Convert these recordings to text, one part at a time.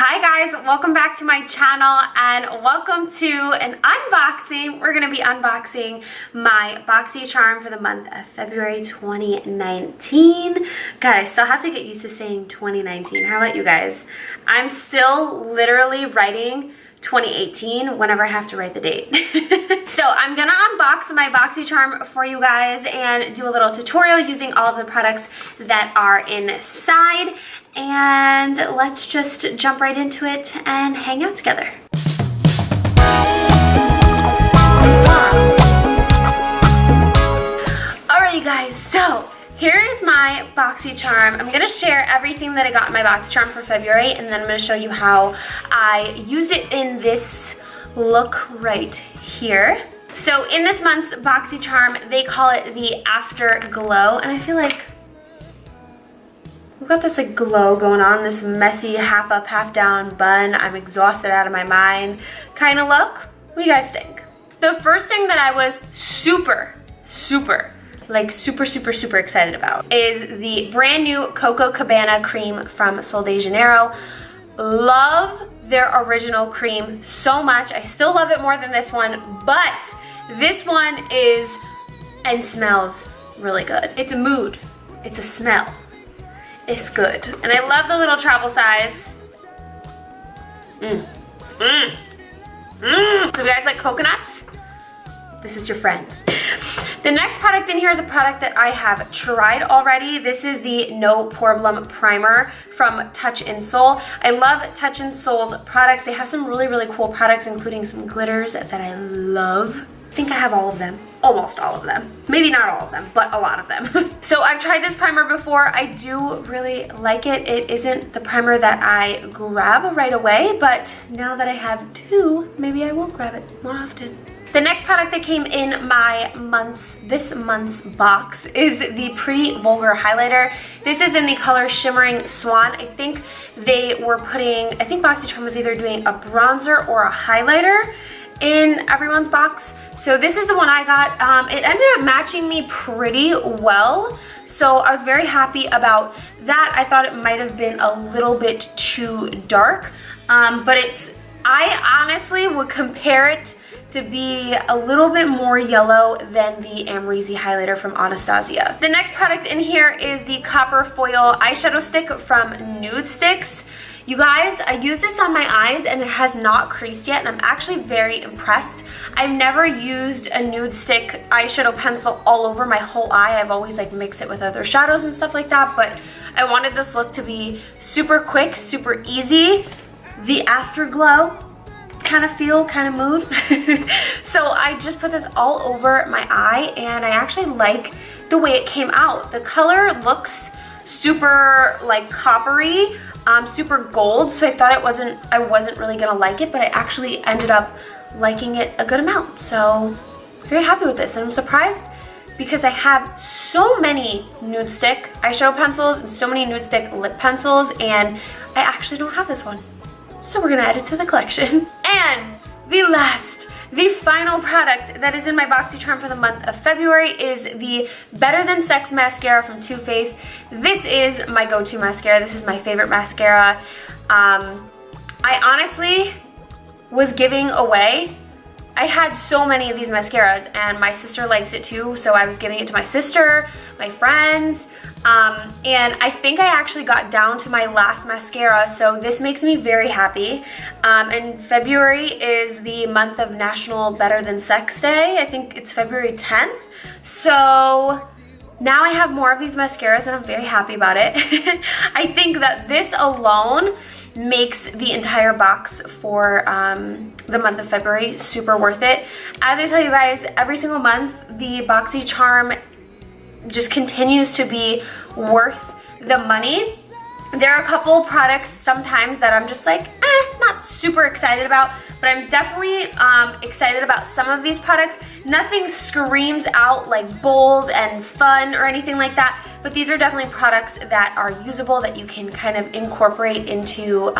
Hi guys, welcome back to my channel and welcome to an unboxing. We're going to be unboxing my BOXYCHARM for the month of February 2019. God, I still have to get used to saying 2019. How about you guys? I'm still literally writing 2018 whenever I have to write the date. So I'm gonna unbox my BOXYCHARM for you guys and do a little tutorial using all of the products that are inside. And let's just jump right into it and hang out together. Alright guys, so here is my BOXYCHARM. I'm gonna share everything that I got in my BOXYCHARM for February, and then I'm gonna show you how I used it in this look right here. So in this month's BOXYCHARM, they call it the Afterglow, and I feel like we've got this like glow going on, this messy half up, half down bun, I'm exhausted out of my mind kind of look. What do you guys think? The first thing that I was super excited about is the brand new Koko Cabana cream from Sol de Janeiro. Love their original cream so much. I still love it more than this one, but this one is and smells really good. It's a mood, it's a smell. It's good. And I love the little travel size. So if you guys like coconuts, this is your friend. The next product in here is a product that I have tried already. This is the No Problem Primer from Touch in Sol. I love Touch in Sol's products. They have some really cool products, including some glitters that I love. I think I have all of them. Almost all of them. Maybe not all of them, but a lot of them. So I've tried this primer before. I do really like it. It isn't the primer that I grab right away, but now that I have two, maybe I will grab it more often. The next product that came in this month's box is the Pretty Vulgar highlighter. This is in the color Shimmering Swan. I think they were putting, I think BOXYCHARM was either doing a bronzer or a highlighter in everyone's box. So this is the one I got. It ended up matching me pretty well, so I was very happy about that. I thought it might have been a little bit too dark, but I honestly would compare it to be a little bit more yellow than the Amrezy highlighter from Anastasia. The next product in here is the Copper Foil eyeshadow stick from Nude Sticks. You guys, I used this on my eyes and it has not creased yet, and I'm actually very impressed. I've never used a nude stick eyeshadow pencil all over my whole eye. I've always like mixed it with other shadows and stuff like that, but I wanted this look to be super quick, super easy. The afterglow kind of feel, kind of mood. So I just put this all over my eye and I actually like the way it came out. The color looks super like coppery, super gold, so I thought I wasn't really gonna like it, but I actually ended up liking it a good amount. So very happy with this, and I'm surprised because I have so many nude stick eyeshadow pencils and so many nude stick lip pencils, and I actually don't have this one. So we're gonna add it to the collection. And the final product that is in my BOXYCHARM for the month of February is the Better Than Sex Mascara from Too Faced. This is my go-to mascara. This is my favorite mascara. I honestly was giving away. I had so many of these mascaras and my sister likes it too, so I was giving it to my sister, my friends, and I think I actually got down to my last mascara, so this makes me very happy. And February is the month of National Better Than Sex Day. I think it's February 10th. So now I have more of these mascaras and I'm very happy about it. I think that this alone makes the entire box for the month of February super worth it. As I tell you guys, every single month the BOXYCHARM just continues to be worth the money. There are a couple products sometimes that I'm just like, not super excited about, but I'm definitely excited about some of these products. Nothing screams out like bold and fun or anything like that, but these are definitely products that are usable, that you can kind of incorporate into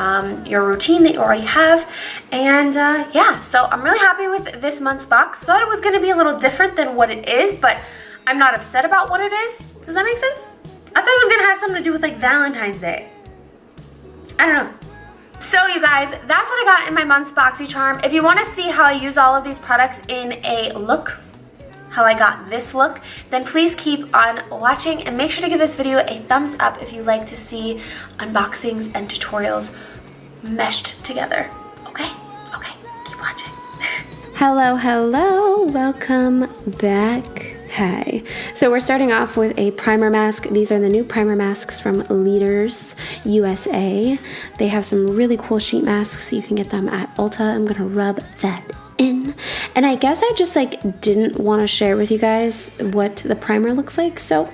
your routine that you already have. And yeah, so I'm really happy with this month's box. Thought it was gonna be a little different than what it is, but I'm not upset about what it is. Does that make sense? I thought it was gonna have something to do with like Valentine's Day. I don't know. So you guys, that's what I got in my month's BOXYCHARM. If you want to see how I use all of these products in a look, how I got this look, then please keep on watching and make sure to give this video a thumbs up if you like to see unboxings and tutorials meshed together. Okay? Okay, keep watching. Hello, hello, welcome back. Hi. So we're starting off with a primer mask. These are the new primer masks from Leaders USA. They have some really cool sheet masks. You can get them at Ulta. I'm gonna rub that in. And I guess I just didn't want to share with you guys what the primer looks like. So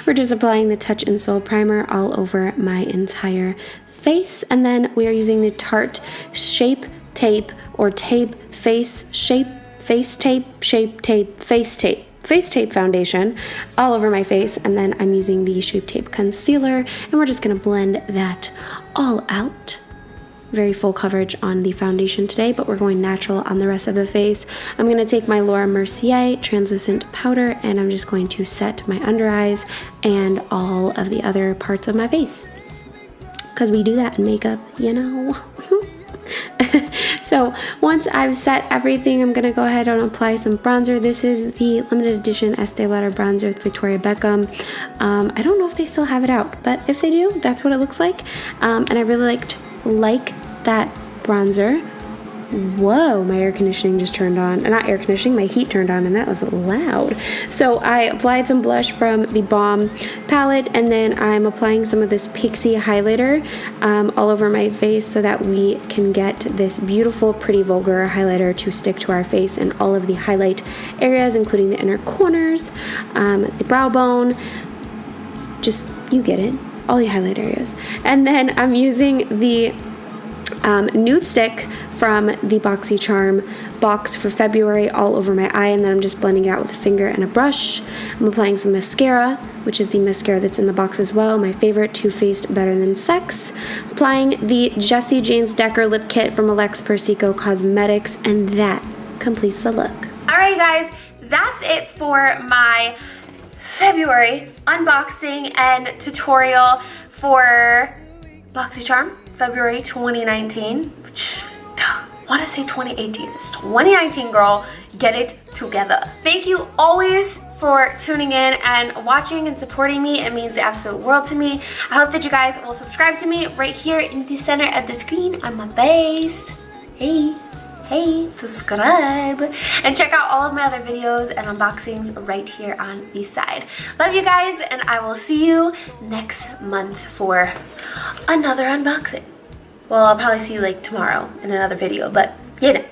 we're just applying the Touch in Sol primer all over my entire face. And then we are using the Tarte Shape Tape or Tape Face Shape Face Tape Shape Tape Face Tape foundation all over my face, and then I'm using the Shape Tape concealer, and we're just gonna blend that all out. Very full coverage on the foundation today, but we're going natural on the rest of the face. I'm gonna take my Laura Mercier translucent powder, and I'm just going to set my under eyes and all of the other parts of my face, because we do that in makeup, you know. So once I've set everything, I'm gonna go ahead and apply some bronzer. This is the limited edition Estee Lauder bronzer with Victoria Beckham. I don't know if they still have it out, but if they do, that's what it looks like. And I really like that bronzer. Whoa, my air conditioning just turned on. Not air conditioning, my heat turned on, and that was loud. So I applied some blush from the Balm palette, and then I'm applying some of this Pixie highlighter all over my face so that we can get this beautiful, pretty Vulgar highlighter to stick to our face in all of the highlight areas, including the inner corners, the brow bone, just, you get it, all the highlight areas. And then I'm using the nude stick from the BOXYCHARM box for February all over my eye, and then I'm just blending it out with a finger and a brush. I'm applying some mascara, which is the mascara that's in the box as well, my favorite, Too Faced Better Than Sex. Applying the Jessie James Decker lip kit from Alex Persico Cosmetics, and that completes the look. Alright guys, that's it for my February unboxing and tutorial for BOXYCHARM February 2019. I want to say 2018. It's 2019, girl. Get it together. Thank you always for tuning in and watching and supporting me. It means the absolute world to me. I hope that you guys will subscribe to me right here in the center of the screen on my face. Hey, subscribe. And check out all of my other videos and unboxings right here on the side. Love you guys, and I will see you next month for another unboxing. Well, I'll probably see you tomorrow in another video, but you know.